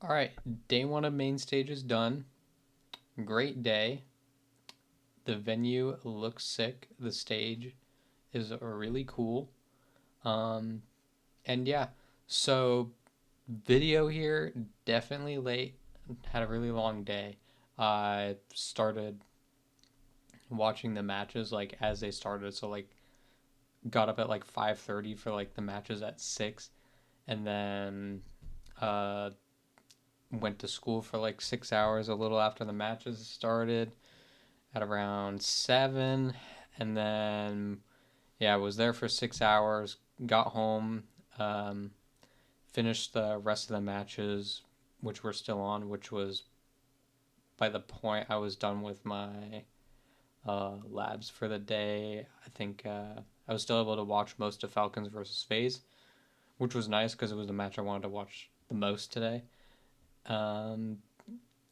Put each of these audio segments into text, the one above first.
All right, day one of main stage is done. Great day. The venue looks sick. The stage is really cool. Um, and yeah, so video here definitely late. Had a really long day. I started watching the matches like as they started, so like got up at like 5:30 for like the matches at 6, and then uh went to school for like 6 hours a little after the matches started at around 7, and then yeah, I was there for 6 hours, got home, um, finished the rest of the matches which were still on, which was by the point I was done with my labs for the day. I think I was still able to watch most of Falcons versus FaZe, which was nice because it was the match I wanted to watch the most today. Um,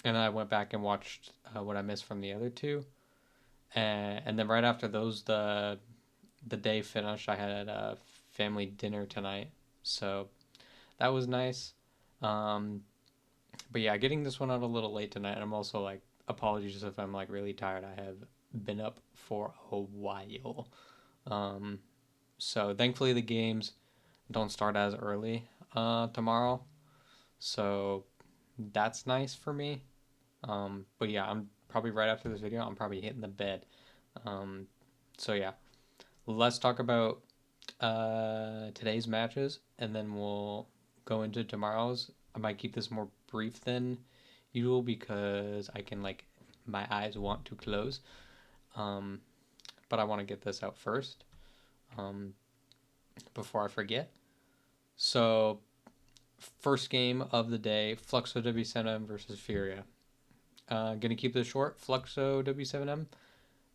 and then I went back and watched what I missed from the other two, and then right after those, the day finished. I had a family dinner tonight, so that was nice. Um, but yeah, getting this one out a little late tonight. I'm also like, apologies if I'm like really tired. I have been up for a while. Um, so thankfully the games don't start as early tomorrow, so that's nice for me. But yeah, I'm probably right after this video. I'm probably hitting the bed. Um, so yeah, let's talk about today's matches, and then we'll go into tomorrow's. I might keep this more brief than usual because I can like my eyes want to close. Um, but I want to get this out first um, before I forget. So first game of the day, Fluxo W7M versus Furia. Gonna keep this short. Fluxo W7M.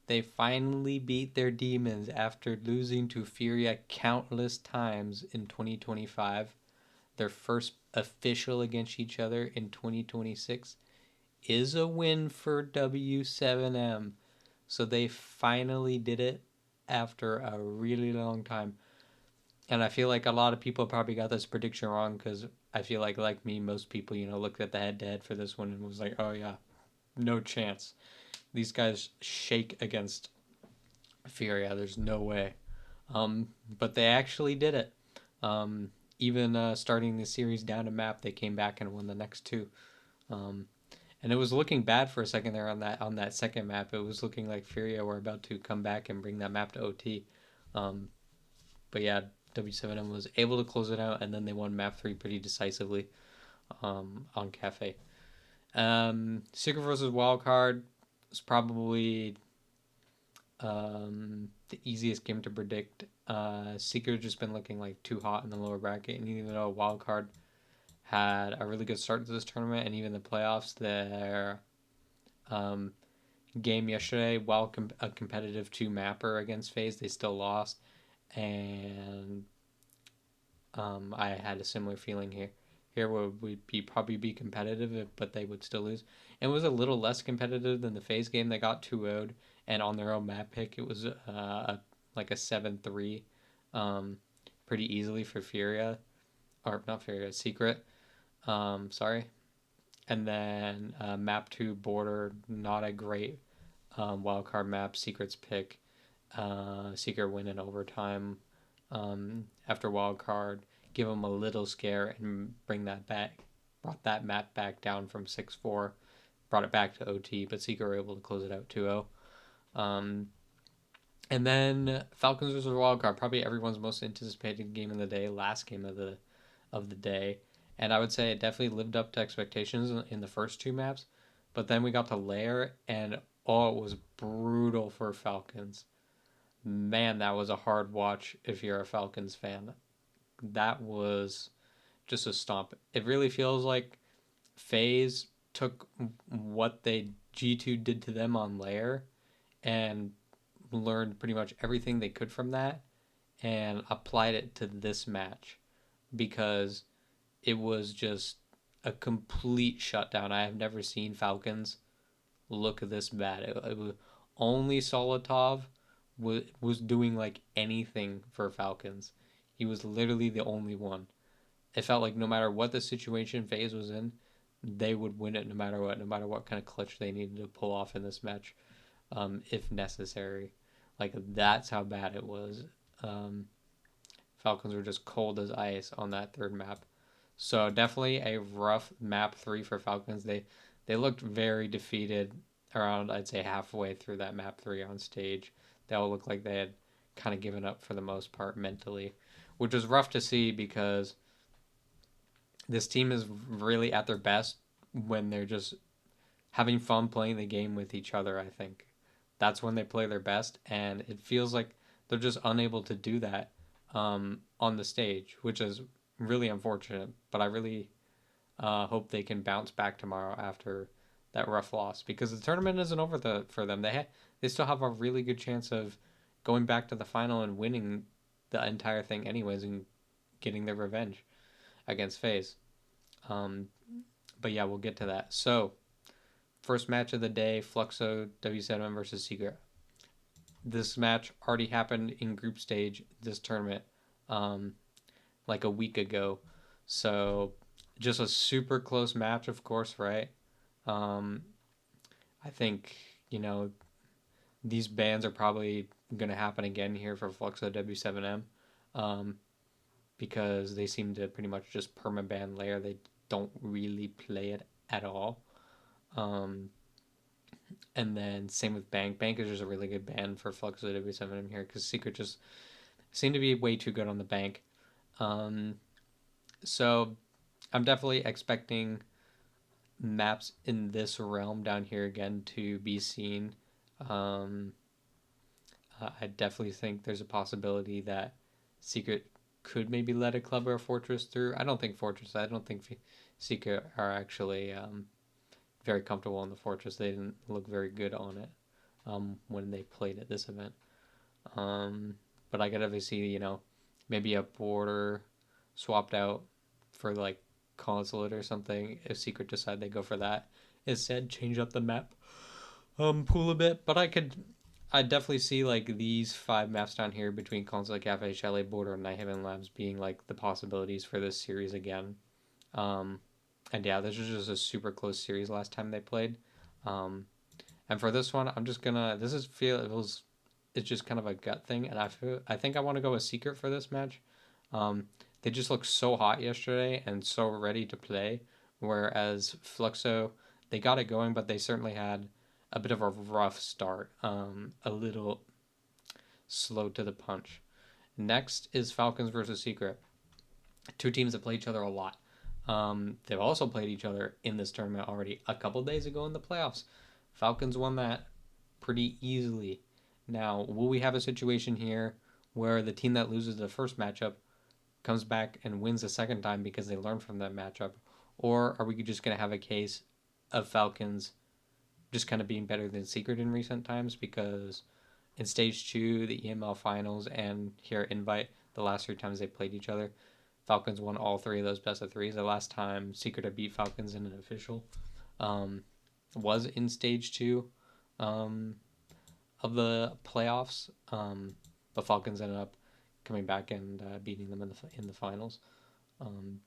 They finally beat their demons after losing to Furia countless times in 2025. Their first official against each other in 2026 is a win for W7M. So they finally did it after a really long time. And I feel like a lot of people probably got this prediction wrong because I feel like me, most people, looked at the head to head for this one and was like, oh yeah, no chance. These guys shake against Furia. There's no way. But they actually did it. Um, even starting the series down a map, they came back and won the next two. Um, and it was looking bad for a second there on that second map. It was looking like Furia were about to come back and bring that map to OT. Um, but yeah, W7M was able to close it out, and then they won map 3 pretty decisively on Cafe. Secret versus Wildcard was probably the easiest game to predict. Seeker's just been looking like too hot in the lower bracket, and even though Wildcard had a really good start to this tournament and even the playoffs, their um, game yesterday, while a competitive two mapper against FaZe, they still lost, and I had a similar feeling here. Here would we probably be competitive, but they would still lose. And it was a little less competitive than the FaZe game. They got 2 0'd, and on their own map pick, it was like a 7-3 um, pretty easily for Furia. Or not Furia, Secret. Sorry. And then map 2, Border, not a great wildcard map. Secret's pick. Secret win in overtime after wildcard, give them a little scare and bring that back. Brought that map back down from 6-4, brought it back to OT, but Seeker were able to close it out 2-0. And then Falcons versus wildcard, probably everyone's most anticipated game of the day, last game of the day, and I would say it definitely lived up to expectations in the first two maps. But then we got to Lair, and oh, it was brutal for Falcons. Man, that was a hard watch if you're a Falcons fan. That was just a stomp. It really feels like FaZe took what they G2 did to them on Lair and learned pretty much everything they could from that and applied it to this match because it was just a complete shutdown. I have never seen Falcons look this bad. It was only Solotov was doing like anything for Falcons. He was literally the only one. It felt like no matter what the situation FaZe was in, they would win it no matter what kind of clutch they needed to pull off in this match, if necessary. Like that's how bad it was. Um, Falcons were just cold as ice on that third map. So definitely a rough map three for Falcons. They looked very defeated around, I'd say, halfway through that map three on stage. They all looked like they had kind of given up for the most part mentally, which was rough to see because this team is really at their best when they're just having fun playing the game with each other. I think that's when they play their best, and it feels like they're just unable to do that on the stage, which is really unfortunate. But I really hope they can bounce back tomorrow after that rough loss because the tournament isn't over for them. They still have a really good chance of going back to the final and winning the entire thing anyways and getting their revenge against FaZe. Um, but yeah, we'll get to that. So first match of the day, Fluxo W7 versus Secret. This match already happened in group stage this tournament, um, like a week ago. So just a super close match, of course, right? Um, I think, you know, these bans are probably going to happen again here for Fluxo W7M, um, because they seem to pretty much just permaban Lair. They don't really play it at all. Um, and then same with Bank. Bank is just a really good ban for Fluxo W7M here because Secret just seem to be way too good on the Bank. Um, so I'm definitely expecting maps in this realm down here again to be seen. Um, I definitely think there's a possibility that Secret could maybe let a club or a fortress through. I don't think fortress. I don't think Secret are actually very comfortable on the fortress. They didn't look very good on it when they played at this event. Um, but I could definitely see, maybe a border swapped out for like consulate or something if Secret decide they go for that. Instead, change up the map pool a bit. But I definitely see like these five maps down here between Consulate Cafe, Chalet Border, and Night Haven Labs being like the possibilities for this series again. Um, and yeah, this was just a super close series last time they played. Um, and for this one, I'm just gonna. This is feel it was. It's just kind of a gut thing, and I think I want to go with Secret for this match. Um, they just looked so hot yesterday and so ready to play, whereas Fluxo, they got it going, but they certainly had a bit of a rough start, a little slow to the punch. Next is Falcons versus Secret. Two teams that play each other a lot. They've also played each other in this tournament already a couple days ago in the playoffs. Falcons won that pretty easily. Now, will we have a situation here where the team that loses the first matchup comes back and wins the second time because they learned from that matchup? Or are we just going to have a case of Falcons just kind of being better than Secret in recent times? Because in stage two, the EML finals, and here at Invite, the last three times they played each other, Falcons won all three of those best of threes. The last time Secret had beat Falcons in an official um, was in stage two um, of the playoffs, but Falcons ended up coming back and beating them in the finals. Um,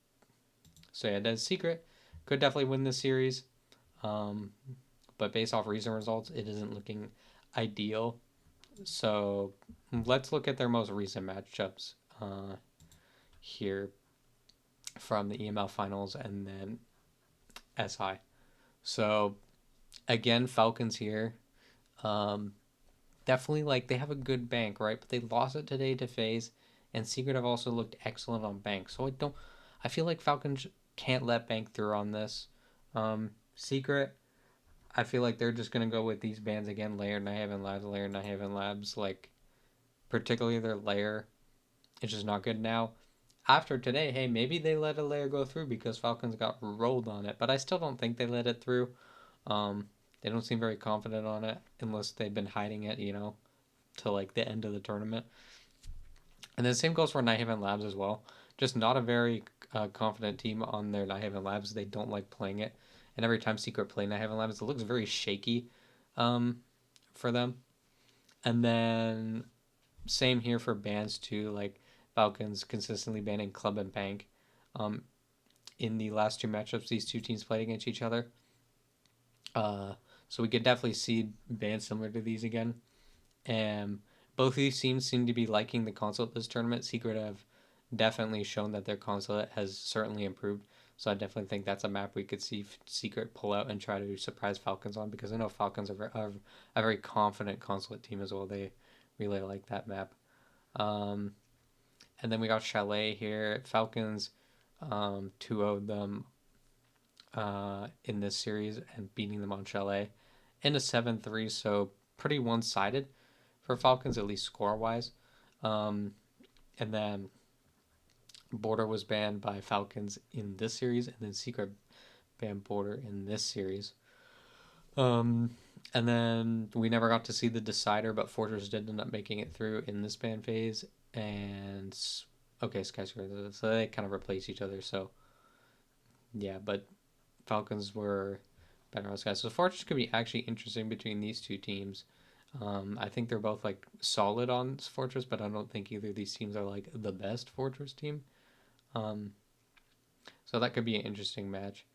so yeah, the Secret could definitely win this series, um, but based off recent results, it isn't looking ideal. So let's look at their most recent matchups here from the EML finals and then SI. So again, Falcons here. Um, Definitely like they have a good bank, right? But they lost it today to FaZe, and Secret have also looked excellent on bank. So I feel like Falcons can't let bank through on this. Secret, I feel like they're just gonna go with these bans again. Layer Nihaven Labs, Layer Nihaven Labs, like particularly their layer, it's just not good now. After today, hey, maybe they let a layer go through because Falcons got rolled on it, but I still don't think they let it through. Um, they don't seem very confident on it unless they've been hiding it, to like the end of the tournament. And the same goes for Nihaven Labs as well. Just not a very confident team on their Nihaven Labs. They don't like playing it, and every time Secret play Nihaven Labs, it looks very shaky um, for them. And then same here for bans too, like Falcons consistently banning Club and Bank. Um, in the last two matchups these two teams played against each other. Uh, so we could definitely see bands similar to these again. And both of these teams seem to be liking the console at this tournament. Secret have definitely shown that their console has certainly improved. So I definitely think that's a map we could see Secret pull out and try to surprise Falcons on, because I know Falcons are a very confident consulate team as well. They really like that map. Um, and then we got Chalet here. Falcons 2-0'd them in this series and beating them on Chalet in a 7-3. So pretty one sided for Falcons, at least score wise. And then Border was banned by Falcons in this series, and then Secret banned Border in this series. And then we never got to see the decider, but Fortress did end up making it through in this ban phase. And okay, Skyscraper, so they kind of replace each other. So yeah, but Falcons were better on Skies. So Fortress could be actually interesting between these two teams. I think they're both like solid on Fortress, but I don't think either of these teams are like the best Fortress team. Um, so that could be an interesting match.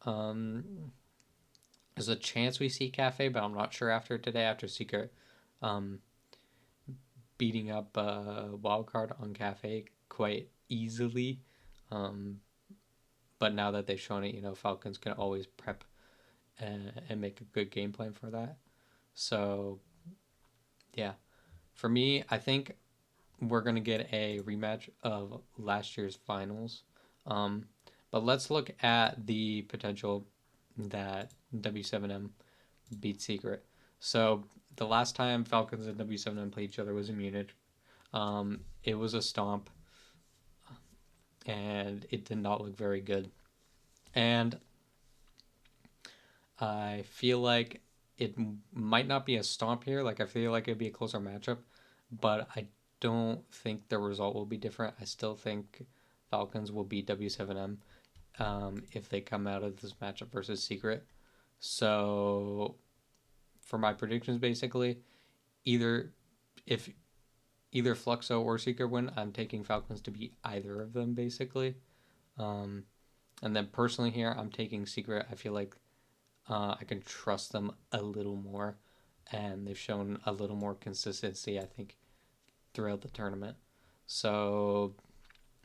Um, there's a chance we see Cafe, but I'm not sure after today, after Secret um, beating up Wildcard on Cafe quite easily. Um, but now that they've shown it, Falcons can always prep and make a good game plan for that. So, yeah. For me, I think we're going to get a rematch of last year's finals. Um, but let's look at the potential that W7M beat Secret. So the last time Falcons and W7M played each other was in Munich. It was a stomp, and it did not look very good. And I feel like it might not be a stomp here. Like, I feel like it'd be a closer matchup, but I don't think the result will be different. I still think Falcons will beat W7M if they come out of this matchup versus Secret. So, for my predictions, basically, either if either Fluxo or Secret win, I'm taking Falcons to beat either of them, basically. Um, and then personally here, I'm taking Secret. I feel like I can trust them a little more, and they've shown a little more consistency, I think, throughout the tournament. So,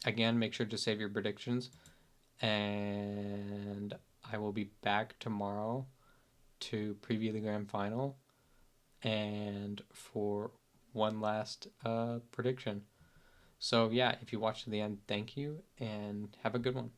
again, make sure to save your predictions, and I will be back tomorrow to preview the grand final and for one last prediction. So, yeah, if you watched to the end, thank you, and have a good one.